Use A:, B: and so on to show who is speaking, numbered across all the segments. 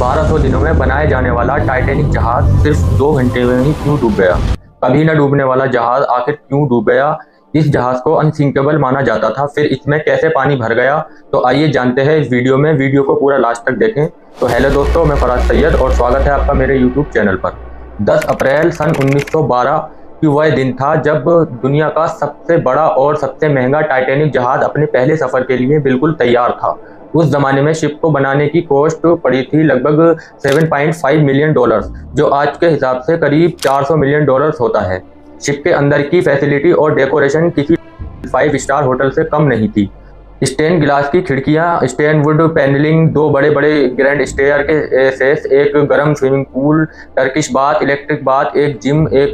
A: 1200 दिनों में बनाए जाने वाला टाइटैनिक जहाज सिर्फ 2 घंटे में ही क्यों डूब गया? कभी न डूबने वाला जहाज आखिर क्यों डूब गया? इस जहाज को अनसिंकेबल माना जाता था, फिर इसमें कैसे पानी भर गया? तो आइए जानते हैं इस वीडियो में। वीडियो को पूरा लास्ट तक देखें। तो हेलो दोस्तों, मैं फराज सैयद और स्वागत है आपका मेरे यूट्यूब चैनल पर। 10 अप्रैल सन 1912 की वह दिन था जब दुनिया का सबसे बड़ा और सबसे महंगा टाइटैनिक जहाज अपने पहले सफर के लिए बिल्कुल तैयार था। उस जमाने में शिप को बनाने की कॉस्ट पड़ी थी लगभग 7.5 मिलियन डॉलर्स, जो आज के हिसाब से करीब 400 मिलियन डॉलर्स होता है। शिप के अंदर की फैसिलिटी और डेकोरेशन किसी 5 स्टार होटल से कम नहीं थी। स्टेन ग्लास की खिड़कियां, स्टेन वुड पैनलिंग, 2 बड़े ग्रैंड स्टेयर के सेस, एक गर्म swimming pool, Turkish bath, electric bath, एक जिम, एक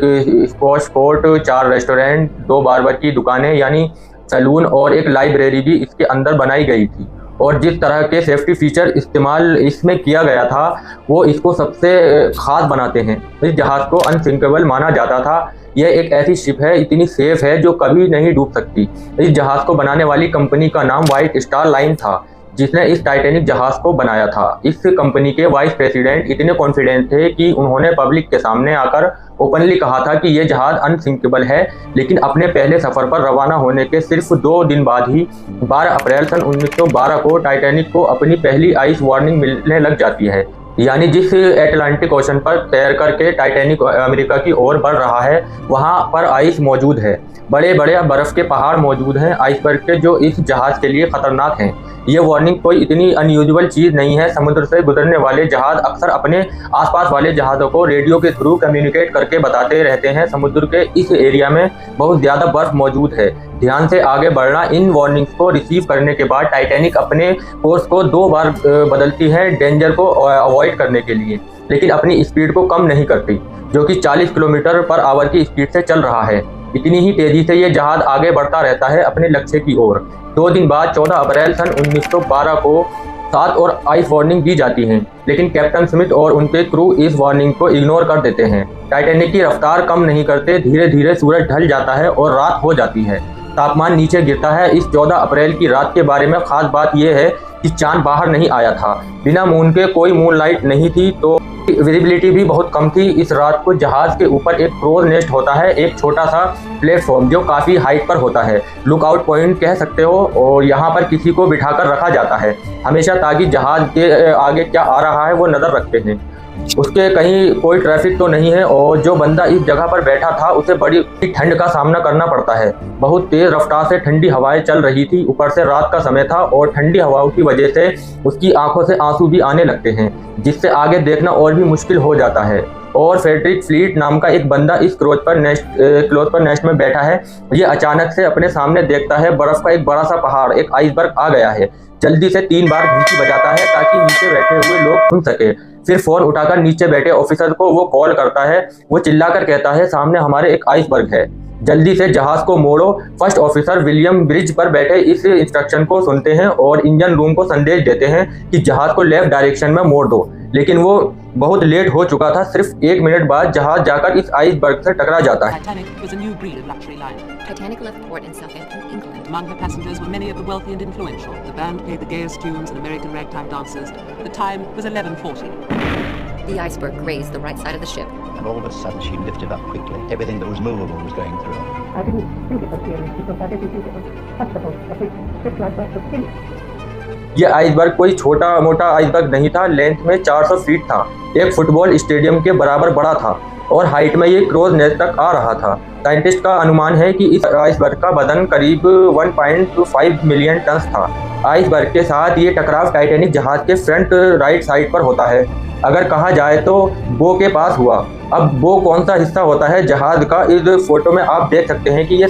A: स्क्वॉश कोर्ट, 4 रेस्टोरेंट, 2 बार्बर की दुकानें यानी सैलून और एक लाइब्रेरी भी इसके अंदर बनाई गई थी। और जिस तरह के सेफ्टी फीचर इस्तेमाल इसमें किया गया था वो इसको सबसे खास बनाते हैं। इस जहाज़ को अनसिंकेबल माना जाता था। यह एक ऐसी शिप है, इतनी सेफ है जो कभी नहीं डूब सकती। इस जहाज़ को बनाने वाली कंपनी का नाम व्हाइट स्टार लाइन था, जिसने इस टाइटैनिक जहाज़ को बनाया था। इस कंपनी के वाइस प्रेसिडेंट इतने कॉन्फिडेंट थे कि उन्होंने पब्लिक के सामने आकर ओपनली कहा था कि यह जहाज़ अनसिंकेबल है। लेकिन अपने पहले सफ़र पर रवाना होने के सिर्फ 2 दिन बाद ही 12 अप्रैल सन 1912 को टाइटैनिक को अपनी पहली आइस वार्निंग मिलने लग जाती है। यानी जिस अटलांटिक ओशन पर तैर करके टाइटैनिक अमेरिका की ओर बढ़ रहा है, वहां पर आइस मौजूद है। बड़े बर्फ के पहाड़ मौजूद हैं आइसबर्ग के, जो इस जहाज़ के लिए खतरनाक हैं। ये वार्निंग कोई इतनी अनयूजुअल चीज़ नहीं है। समुद्र से गुजरने वाले जहाज़ अक्सर अपने आसपास वाले जहाज़ों को रेडियो के थ्रू कम्युनिकेट करके बताते रहते हैं समुद्र के इस एरिया में बहुत ज़्यादा बर्फ मौजूद है, ध्यान से आगे बढ़ना। इन वार्निंग्स को रिसीव करने के बाद टाइटैनिक अपने कोर्स को 2 बार बदलती है डेंजर को अवॉइड करने के लिए, लेकिन अपनी स्पीड को कम नहीं करती, जो कि 40 किलोमीटर पर आवर की स्पीड से चल रहा है। इतनी ही तेजी से ये जहाज आगे बढ़ता रहता है अपने लक्ष्य की ओर। 2 दिन बाद 14 अप्रैल सन 1912 को 7 और आइस वार्निंग दी जाती हैं, लेकिन कैप्टन स्मिथ और उनके क्रू इस वार्निंग को इग्नोर कर देते हैं। टाइटैनिक की रफ्तार कम नहीं करते, धीरे धीरे सूरज ढल जाता है और रात हो जाती है। तापमान नीचे गिरता है। इस 14 अप्रैल की रात के बारे में खास बात यह है कि चांद बाहर नहीं आया था। बिना मून के कोई मून लाइट नहीं थी, तो विजिबिलिटी भी बहुत कम थी। इस रात को जहाज के ऊपर एक क्रोज नेस्ट होता है, एक छोटा सा प्लेटफॉर्म जो काफ़ी हाइट पर होता है, लुकआउट पॉइंट कह सकते हो, और यहाँ पर किसी को बिठाकर रखा जाता है हमेशा, ताकि जहाज के आगे क्या आ रहा है वो नज़र रखते हैं। उसके कहीं कोई ट्रैफिक तो नहीं है, और जो बंदा इस जगह पर बैठा था उसे बड़ी ठंड का सामना करना पड़ता है। बहुत तेज रफ्तार से ठंडी हवाएं चल रही थी, ऊपर से रात का समय था और ठंडी हवाओं की वजह से उसकी आंखों से आंसू भी आने लगते हैं, जिससे आगे देखना और भी मुश्किल हो जाता है। और फ्रेडरिक फ्लीट नाम का एक बंदा इस क्लोज पर नेस्ट में बैठा है। ये अचानक से अपने सामने देखता है बर्फ का एक बड़ा सा पहाड़, एक आइसबर्ग आ गया है। जल्दी से 3 बार घंटी बजाता है ताकि नीचे बैठे हुए लोग सुन सके। फिर फोन उठाकर नीचे बैठे ऑफिसर को वो कॉल करता है। वो चिल्लाकर कहता है, सामने हमारे एक आइसबर्ग है, जल्दी से जहाज को मोड़ो। फर्स्ट ऑफिसर विलियम ब्रिज पर बैठे इस इंस्ट्रक्शन को सुनते हैं और इंजन रूम को संदेश देते हैं कि जहाज को लेफ्ट डायरेक्शन में मोड़ दो, लेकिन वो बहुत लेट हो चुका था। सिर्फ 1 मिनट बाद जहाज जाकर इस आइसबर्ग से टकरा जाता है।
B: Titanic left port in Southampton, England.
C: Among the passengers were many of the wealthy and influential. The band played the gayest tunes and American ragtime dances. The time was 11:40.
B: The iceberg grazed the right side of the ship.
D: And all of a sudden she lifted up quickly. Everything that was movable was going through her.
E: I didn't think it was realistic because I didn't think it was possible. A big ship like that would sink.
A: ये iceberg कोई छोटा मोटा iceberg नहीं था। Length में 400 feet था, एक football stadium के बराबर बड़ा था, और हाइट में ये क्रोज नेस्ट तक आ रहा था। साइंटिस्ट का अनुमान है कि इस आइसबर्ग का वजन करीब 1.5 मिलियन टन था। आइसबर्ग के साथ ये टकराव टाइटैनिक जहाज के फ्रंट राइट साइड पर होता है। अगर कहा जाए तो बो के पास हुआ। अब बो कौन सा हिस्सा होता है जहाज का? इस फोटो में आप देख सकते हैं कि ये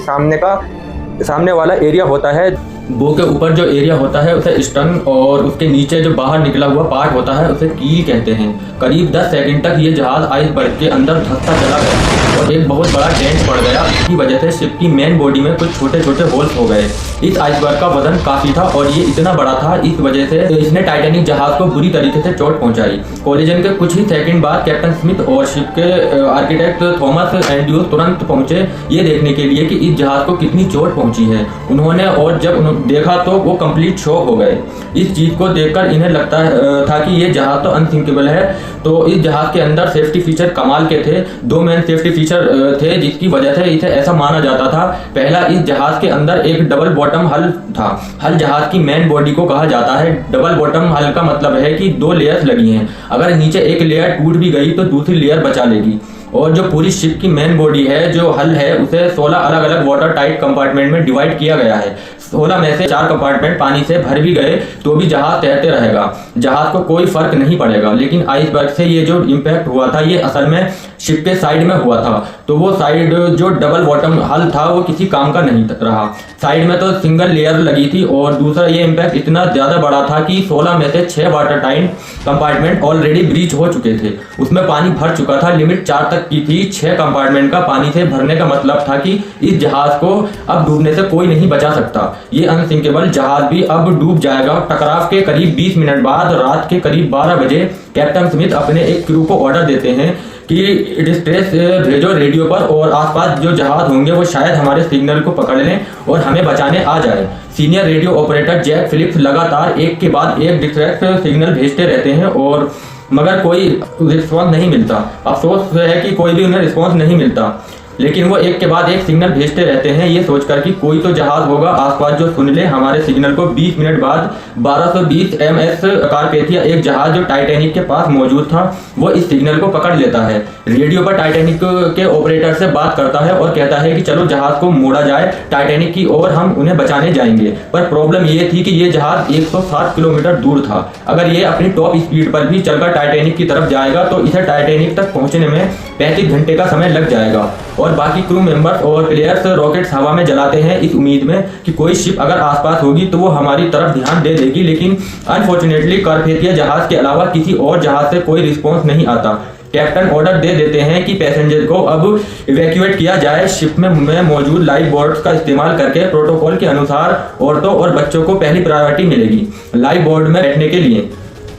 A: सामने वाला एरिया होता है। बो के ऊपर जो एरिया होता है उसे स्टर्न, और उसके नीचे जो बाहर निकला हुआ पार्ट होता है उसे कील कहते हैं। करीब 10 सेकंड तक ये जहाज आइसबर्ग के अंदर धंसता चला गया और एक बहुत बड़ा डेंट पड़ गया। इसकी वजह से शिप की मेन बॉडी में कुछ छोटे छोटे होल्स हो गए। इस आइसबर्ग का वजन काफी था और ये इतना बड़ा था, इस वजह से इसने टाइटैनिक जहाज को बुरी तरीके से चोट पहुंचाई। कोलिजन के कुछ ही सेकंड बाद कैप्टन स्मिथ और शिप के आर्किटेक्ट थॉमस एंड्रूज तुरंत पहुंचे ये देखने के लिए कि इस जहाज को कितनी चोट पहुंची है। उन्होंने और जब देखा तो वो कंप्लीट शॉक हो गए। इस चीज़ को देखकर इन्हें लगता था कि ये जहाज़ तो अनसिंकेबल है। तो इस जहाज़ के अंदर सेफ्टी फीचर कमाल के थे। दो मेन सेफ्टी फीचर थे जिसकी वजह से इसे ऐसा माना जाता था। पहला, इस जहाज़ के अंदर एक डबल बॉटम हल था। हल जहाज़ की मेन बॉडी को कहा जाता है। डबल बॉटम हल का मतलब है कि दो लेयर्स लगी हैं। अगर नीचे एक लेयर टूट भी गई तो दूसरी लेयर बचा लेगी। और जो पूरी शिप की मेन बॉडी है, जो हल है, उसे 16 अलग अलग वाटर टाइट कंपार्टमेंट में डिवाइड किया गया है। 16 में से 4 कंपार्टमेंट पानी से भर भी गए तो भी जहाज तैरते रहेगा। जहाज को कोई फर्क नहीं पड़ेगा। लेकिन आइसबर्ग से ये जो इम्पैक्ट हुआ था, ये असल में शिप के साइड में हुआ था। तो वो साइड जो डबल बॉटम हल था वो किसी काम का नहीं रहा। साइड में तो सिंगल लेयर लगी थी। और दूसरा, ये इम्पैक्ट इतना ज्यादा बड़ा था कि 16 में से 6 water tight compartment already breach हो चुके थे। उसमें पानी भर चुका था। लिमिट 4 तक की थी। 6 कंपार्टमेंट का पानी से भरने का मतलब था कि इस जहाज को अब डूबने से कोई नहीं बचा सकता। ये अनसिंकेबल जहाज भी अब डूब जाएगा। टकराव के करीब 20 मिनट बाद रात के करीब 12 बजे कैप्टन स्मिथ अपने एक क्रू को ऑर्डर देते हैं कि डिस्ट्रेस भेजो रेडियो पर, और आसपास जो जहाज होंगे वो शायद हमारे सिग्नल को पकड़ लें और हमें बचाने आ जाए। Senior radio operator Jack Phillips लगातार एक के बाद एक डिस्ट्रेस सिग्नल भेजते रहते हैं और मगर कोई रिस्पॉन्स नहीं मिलता। अफसोस है कि कोई भी उन्हें रिस्पॉन्स नहीं मिलता। लेकिन वो एक के बाद एक सिग्नल भेजते रहते हैं, ये सोचकर कि कोई तो जहाज होगा आसपास जो सुन ले हमारे सिग्नल को। 20 मिनट बाद 1220 MS कारपेथिया, एक जहाज जो टाइटैनिक के पास मौजूद था, वो इस सिग्नल को पकड़ लेता है। रेडियो पर टाइटैनिक के ऑपरेटर से बात करता है और कहता है कि चलो जहाज को मोड़ा जाए टाइटैनिक की ओर, हम उन्हें बचाने जाएंगे। पर प्रॉब्लम ये थी कि ये जहाज 160 किलोमीटर दूर था। अगर ये अपनी टॉप स्पीड पर भी चलकर टाइटैनिक की तरफ जाएगा तो इसे टाइटैनिक तक पहुंचने में 35 घंटे का समय लग जाएगा। और बाकी क्रू मेंबर्स और प्लेयर्स रॉकेट्स हवा में जलाते हैं इस उम्मीद में कि कोई शिप अगर आसपास होगी तो वो हमारी तरफ ध्यान दे देगी। लेकिन अनफॉर्चुनेटली कारपेथिया जहाज के अलावा किसी और जहाज से कोई रिस्पॉन्स नहीं आता। कैप्टन ऑर्डर दे देते हैं कि पैसेंजर को अब इवैक्यूएट किया जाए। शिप में मौजूद लाइफ बोट्स का इस्तेमाल करके प्रोटोकॉल के अनुसार औरतों और बच्चों को पहली प्रायोरिटी मिलेगी लाइफ बोट में बैठने के लिए।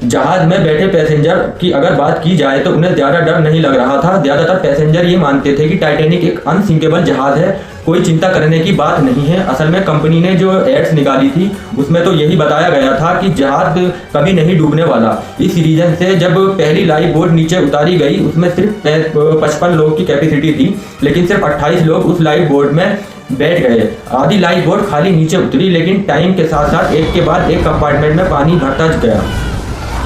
A: जहाज में बैठे पैसेंजर की अगर बात की जाए तो उन्हें ज्यादा डर नहीं लग रहा था। ज्यादातर पैसेंजर ये मानते थे कि टाइटैनिक एक अनसिंकेबल जहाज है, कोई चिंता करने की बात नहीं है। असल में कंपनी ने जो एड्स निकाली थी उसमें तो यही बताया गया था कि जहाज कभी नहीं डूबने वाला। इस रीजन से जब पहली लाइफ बोट नीचे उतारी गई उसमें सिर्फ 55 लोग की कैपेसिटी थी, लेकिन सिर्फ 28 लोग उस लाइफ बोट में बैठ गए। आधी लाइफ बोट खाली नीचे उतरी, लेकिन टाइम के साथ साथ एक के बाद एक कंपार्टमेंट में पानी भरता गया।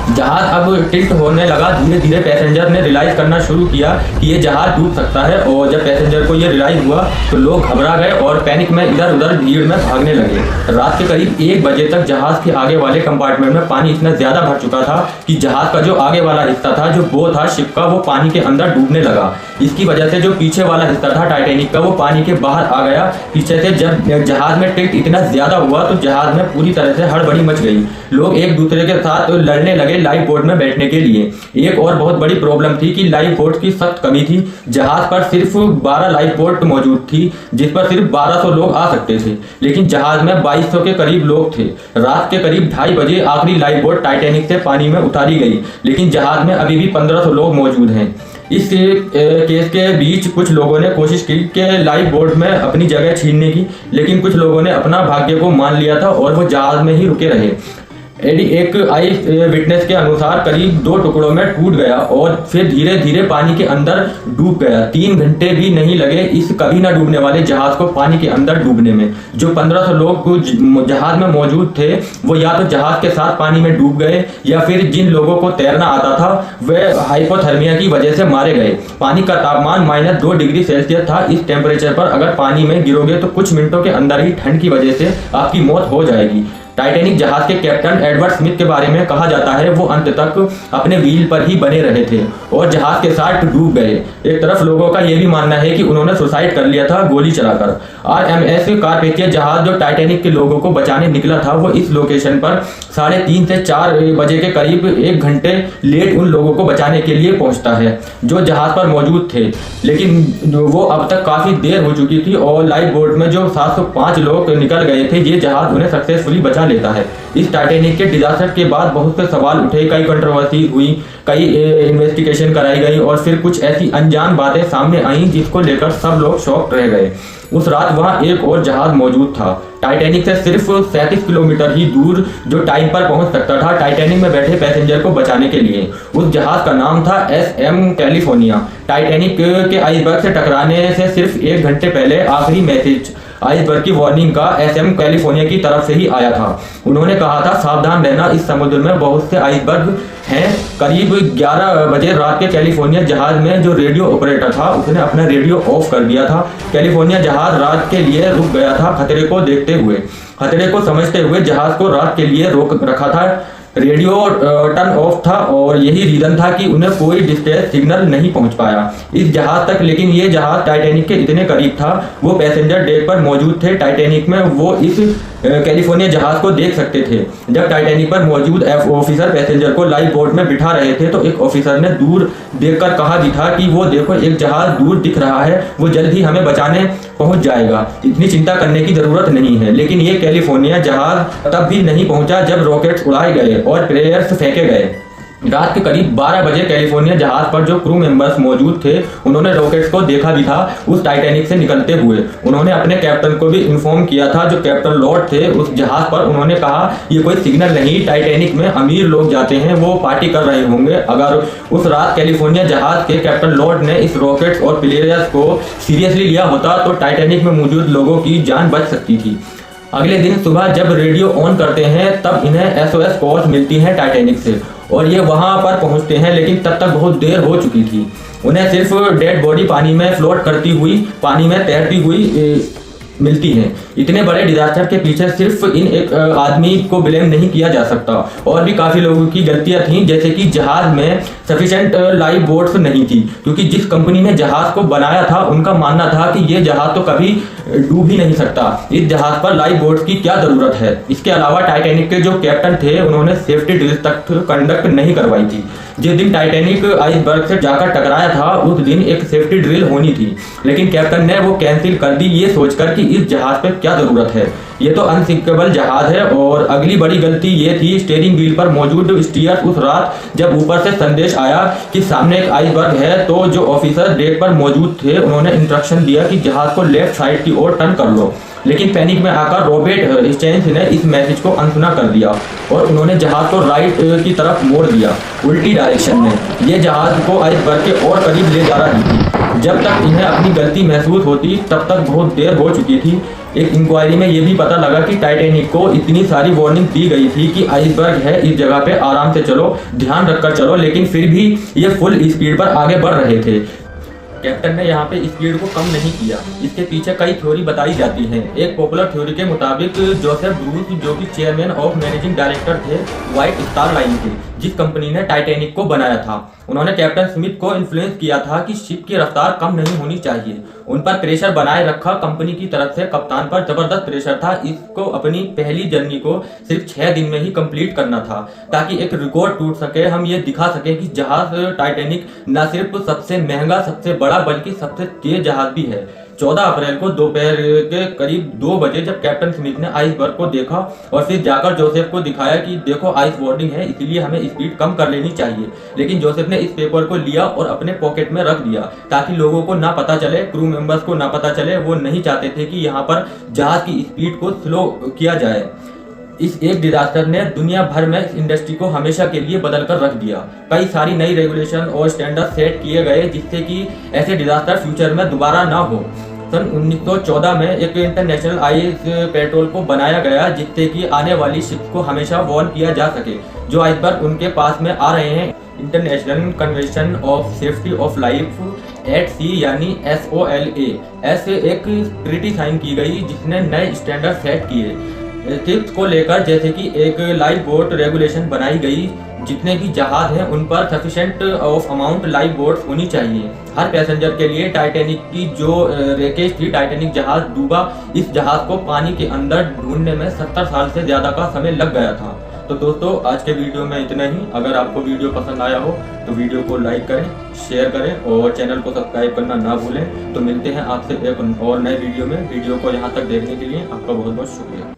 A: जहाज अब टिल्ट होने लगा। धीरे धीरे पैसेंजर ने रियलाइज करना शुरू किया कि ये जहाज डूब सकता है। और जब पैसेंजर को ये रियलाइज हुआ तो लोग घबरा गए और पैनिक में इधर उधर भीड़ में भागने लगे। रात के करीब 1 बजे तक जहाज के आगे वाले कंपार्टमेंट में पानी इतना ज्यादा भर चुका था कि जहाज का जो आगे वाला हिस्सा था, जो बो था शिप का, वो पानी के अंदर डूबने लगा। इसकी वजह से जो पीछे वाला हिस्सा था टाइटैनिक का, वो पानी के बाहर आ गया। पीछे से जब जहाज में टिल्ट इतना ज्यादा हुआ तो जहाज में पूरी तरह से हड़बड़ी मच गई। लोग एक दूसरे के साथ लड़ने लगे लाइफ बोट में बैठने के लिए। एक और बहुत बड़ी प्रॉब्लम थी कि लाइफ बोट की सख्त कमी थी। जहाज पर सिर्फ 12 लाइफ बोट मौजूद थी जिस पर सिर्फ 1200 लोग आ सकते थे, लेकिन जहाज में 2200 के करीब लोग थे। रात के करीब 2:30 बजे आखिरी लाइफ बोट टाइटैनिक से पानी में उतारी गई, लेकिन जहाज में अभी भी 1500 लोग मौजूद हैं। इस केस के बीच कुछ लोगों ने कोशिश की कि लाइफ बोट में अपनी जगह छीनने की, लेकिन कुछ लोगों ने अपना भाग्य को मान लिया था और वो जहाज में ही रुके रहे। एक आई विटनेस के अनुसार करीब 2 टुकड़ों में टूट गया और फिर धीरे धीरे पानी के अंदर डूब गया। 3 घंटे भी नहीं लगे इस कभी ना डूबने वाले जहाज को पानी के अंदर डूबने में। जो 1500 लोग जहाज में मौजूद थे वो या तो जहाज के साथ पानी में डूब गए या फिर जिन लोगों को तैरना आता था वे हाइपोथर्मिया की वजह से मारे गए। पानी का तापमान -2 डिग्री सेल्सियस था। इस टेम्परेचर पर अगर पानी में गिरोगे तो कुछ मिनटों के अंदर ही ठंड की वजह से आपकी मौत हो जाएगी। टाइटैनिक जहाज के कैप्टन एडवर्ड स्मिथ के बारे में कहा जाता है वो अंत तक अपने व्हील पर ही बने रहे थे और जहाज के साथ डूब गए। एक तरफ लोगों का यह भी मानना है कि उन्होंने सुसाइड कर लिया था गोली चलाकर। RMS कारपेथिया जहाज जो टाइटैनिक के लोगों को बचाने निकला था वो इस लोकेशन पर 3:30 से 4 बजे के करीब 1 घंटे लेट उन लोगों को बचाने के लिए पहुंचता है जो जहाज पर मौजूद थे, लेकिन वो अब तक काफी देर हो चुकी थी और लाइफ बोट में जो 705 लोग निकल गए थे ये जहाज उन्हें सक्सेसफुली बचा लेता है। इस टाइटैनिक के डिजास्टर के बाद बहुत से सवाल उठे, कई कंट्रोवर्सी हुई, कई इन्वेस्टिगेशन कराई गई और फिर कुछ ऐसी अनजान बातें सामने आई जिसको लेकर सब लोग शॉक्ड रह गए। उस रात वहां एक और जहाज मौजूद था, टाइटैनिक से सिर्फ 37 किलोमीटर ही दूर, जो टाइम पर पहुंच सकता था टाइटैनिक में बैठे पैसेंजर को बचाने के लिए। उस जहाज का नाम था SM कैलिफोर्निया। टाइटैनिक के आइसबर्ग से टकराने से सिर्फ 1 घंटे पहले आखिरी मैसेज आइसबर्ग की वार्निंग का SM कैलिफोर्निया की तरफ से ही आया था। उन्होंने कहा था, सावधान रहना, इस समुद्र में बहुत से आइसबर्ग हैं। करीब 11 बजे रात के कैलिफोर्निया जहाज में जो रेडियो ऑपरेटर था उसने अपना रेडियो ऑफ कर दिया था। कैलिफोर्निया जहाज रात के लिए रुक गया था, खतरे को देखते हुए, खतरे को समझते हुए जहाज को रात के लिए रोक रखा था। रेडियो टर्न ऑफ था और यही रीजन था कि उन्हें कोई डिस्ट्रेस सिग्नल नहीं पहुंच पाया इस जहाज तक। लेकिन ये जहाज टाइटैनिक के इतने करीब था, वो पैसेंजर डेक पर मौजूद थे टाइटैनिक में, वो इस कैलिफोर्निया जहाज को देख सकते थे। जब टाइटैनिक पर मौजूद ऑफिसर पैसेंजर को लाइफ बोट में बिठा रहे थे तो एक ऑफिसर ने दूर देखकर कहा भी था कि वो देखो, एक जहाज दूर दिख रहा है, वो जल्द ही हमें बचाने पहुंच जाएगा, इतनी चिंता करने की जरूरत नहीं है। लेकिन ये कैलिफोर्निया जहाज तब भी नहीं पहुंचा जब रॉकेट्स उड़ाए गए और प्लेयर्स फेंके गए। रात के करीब 12 बजे कैलिफोर्निया जहाज पर जो क्रू मेंबर्स मौजूद थे उन्होंने रॉकेट्स को देखा भी था उस टाइटैनिक से निकलते हुए। उन्होंने अपने कैप्टन को भी इन्फॉर्म किया था, जो कैप्टन लॉर्ड थे उस जहाज पर। उन्होंने कहा, ये कोई सिग्नल नहीं, टाइटैनिक में अमीर लोग जाते हैं, वो पार्टी कर रहे होंगे। अगर उस रात कैलिफोर्निया जहाज के कैप्टन लॉर्ड ने इस रॉकेट्स और प्लेयर्स को सीरियसली लिया होता तो टाइटैनिक में मौजूद लोगों की जान बच सकती थी। अगले दिन सुबह जब रेडियो ऑन करते हैं तब इन्हें SOS कॉल्स मिलती हैं टाइटैनिक से और ये वहां पर पहुंचते हैं, लेकिन तब तक बहुत देर हो चुकी थी। उन्हें सिर्फ डेड बॉडी पानी में फ्लोट करती हुई, पानी में तैरती हुई मिलती हैं। इतने बड़े डिजास्टर के पीछे सिर्फ इन एक आदमी को ब्लेम नहीं किया जा सकता, और भी काफी लोगों की गलतियां थी, जैसे कि जहाज में सफिशिएंट लाइफ बोट्स नहीं थी, क्योंकि जिस कंपनी ने जहाज को बनाया था उनका मानना था कि ये जहाज तो कभी डूब ही नहीं सकता, इस जहाज पर लाइफ बोट्स की क्या जरूरत है। इसके अलावा टाइटैनिक के जो कैप्टन थे उन्होंने सेफ्टी ड्रिल तक कंडक्ट नहीं करवाई थी। जिस दिन टाइटैनिक आइसबर्ग से जाकर टकराया था उस दिन एक सेफ्टी ड्रिल होनी थी, लेकिन कैप्टन ने वो कैंसिल कर दी, ये सोचकर कि इस जहाज पे क्या जरूरत है, ये तो अनसिंकेबल जहाज है। और अगली बड़ी गलती ये थी स्टीयरिंग व्हील पर मौजूद स्टीयर उस रात जब ऊपर से संदेश आया कि सामने एक आइसबर्ग है, तो जो ऑफिसर डेक पर मौजूद थे उन्होंने इंस्ट्रक्शन दिया कि जहाज को लेफ्ट साइड की ओर टर्न कर लो। लेकिन पैनिक में आकर रॉबर्ट स्टेन्स ने इस मैसेज को अनसुना कर दिया और उन्होंने जहाज को राइट की तरफ मोड़ दिया, उल्टी डायरेक्शन में। ये जहाज को आइसबर्ग के और करीब ले जा रही थी। जब तक इन्हें अपनी गलती महसूस होती तब तक बहुत देर हो चुकी थी। एक इंक्वायरी में यह भी पता लगा कि टाइटैनिक को इतनी सारी वार्निंग दी गई थी कि आइसबर्ग है, इस जगह पे आराम से चलो, ध्यान रखकर चलो, लेकिन फिर भी ये फुल स्पीड पर आगे बढ़ रहे थे। कैप्टन ने यहाँ पे स्पीड को कम नहीं किया। इसके पीछे कई थ्योरी बताई जाती हैं। एक पॉपुलर थ्योरी के मुताबिक जोसेफ ब्रूस, जो कि चेयरमैन ऑफ मैनेजिंग डायरेक्टर थे व्हाइट स्टार लाइन के, जिस कंपनी ने टाइटैनिक को बनाया था, उन्होंने कैप्टन स्मिथ को इन्फ्लुएंस किया था कि शिप की रफ्तार कम नहीं होनी चाहिए। उन पर प्रेशर बनाए रखा कंपनी की तरफ से, कप्तान पर जबरदस्त प्रेशर था। इसको अपनी पहली जर्नी को सिर्फ 6 दिन में ही कंप्लीट करना था, ताकि एक रिकॉर्ड टूट सके, हम ये दिखा सके कि जहाज टाइटैनिक न सिर्फ सबसे महंगा, सबसे बड़ा, बल्कि सबसे तेज जहाज भी है। 14 अप्रैल को दोपहर के करीब 2 बजे जब कैप्टन स्मिथ ने आइसबर्ग को देखा और फिर जाकर जोसेफ को दिखाया कि देखो आइस वार्निंग है, इसलिए हमें स्पीड कम कर लेनी चाहिए, लेकिन जोसेफ ने इस पेपर को लिया और अपने पॉकेट में रख दिया ताकि लोगों को ना पता चले, क्रू मेंबर्स को ना पता चले। वो नहीं चाहते थे कि यहाँ पर जहाज की स्पीड को स्लो किया जाए। इस एक डिजास्टर ने दुनिया भर में इस इंडस्ट्री को हमेशा के लिए बदल कर रख दिया। कई सारी नई रेगुलेशन और स्टैंडर्ड सेट किए गए जिससे कि ऐसे डिजास्टर फ्यूचर में दोबारा ना हो। सन 1914 में एक इंटरनेशनल आइस पेट्रोल को बनाया गया जिससे कि आने वाली शिप्स को हमेशा वार्न किया जा सके जो आइसबर्ग उनके पास में आ रहे हैं। International convention of safety of life at sea यानी SOLA ऐसे एक ट्रीटी साइन की गई जिसने नए स्टैंडर्ड सेट किए शिप्स को लेकर, जैसे कि एक लाइफ बोट रेगुलेशन बनाई गई। जितने भी जहाज हैं उन पर sufficient of amount life boats होनी चाहिए हर पैसेंजर के लिए। टाइटैनिक की जो रेकेज थी, टाइटैनिक जहाज डूबा, इस जहाज को पानी के अंदर ढूंढने में 70 साल से ज्यादा का समय लग गया था। तो दोस्तों आज के वीडियो में इतना ही। अगर आपको वीडियो पसंद आया हो तो वीडियो को लाइक करें, शेयर करें और चैनल को सब्सक्राइब करना ना भूलें। तो मिलते हैं आपसे एक और नए वीडियो में। वीडियो को यहाँ तक देखने के लिए आपका बहुत बहुत शुक्रिया।